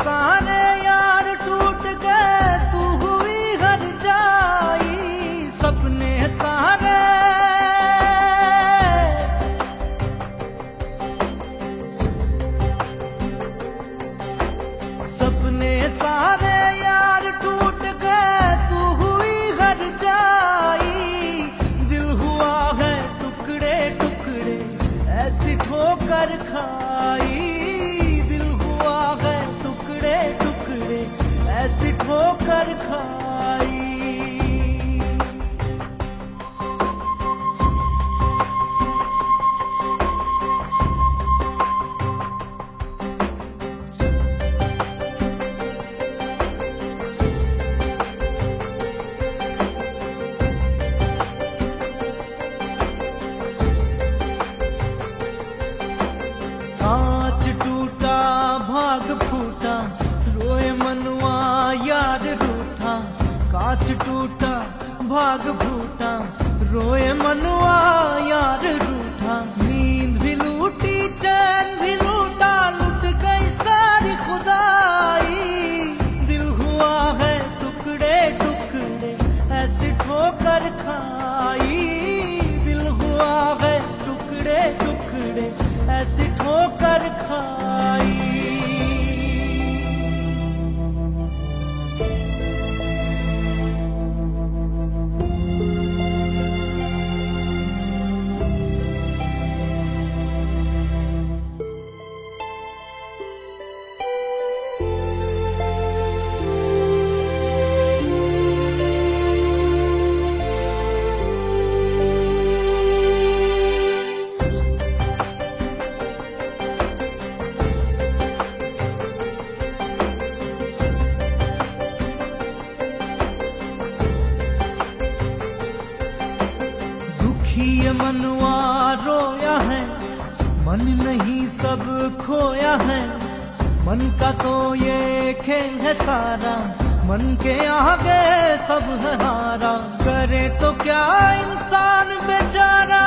सारे यार टूट गए, तू हुई हर जाई। सपने सारे यार टूट गए, तू हुई हर जाई। दिल हुआ है टुकड़े टुकड़े, ऐसी ठोकर खाई। दिल हुआ है टुकड़े टुकड़े, ऐसी ठोकर खाई। कांच टूटा भाग फूटा, रोए मनुआ यार रूठा। कांच टूटा भाग फूटा, रोए मनुआ यार रूठा। नींद भी लूटी चैन भी लूटा, लुट गई सारी खुदाई। दिल हुआ है टुकड़े टुकड़े, ऐसी ठोकर खाई। दिल हुआ है टुकड़े टुकड़े, ऐसी ठोकर खाई। ये मनुआ रोया है, मन नहीं सब खोया है। मन का तो ये खेल है सारा, मन के आगे सब है हारा। करे तो क्या इंसान बेचारा,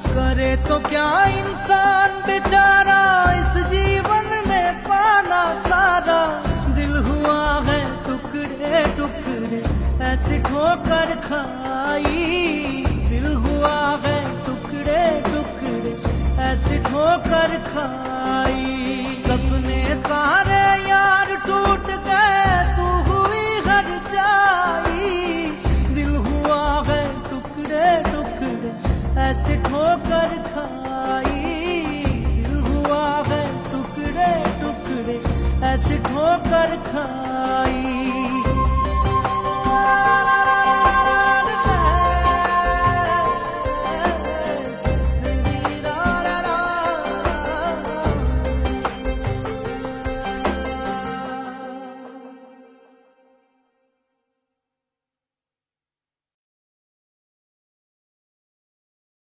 करे तो क्या इंसान बेचारा। इस जीवन में पाना सारा, दिल हुआ है टुकड़े टुकड़े, ऐसी ठोकर खाई। दिल हुआ है टुकड़े टुकड़े, ऐसी ठोकर खाई। सपने सारे यार टूट गए, तू हुई हर जाई। दिल हुआ है टुकड़े टुकड़े, ऐसी ठोकर खाई। दिल हुआ है टुकड़े टुकड़े, ऐसी ठोकर खाई।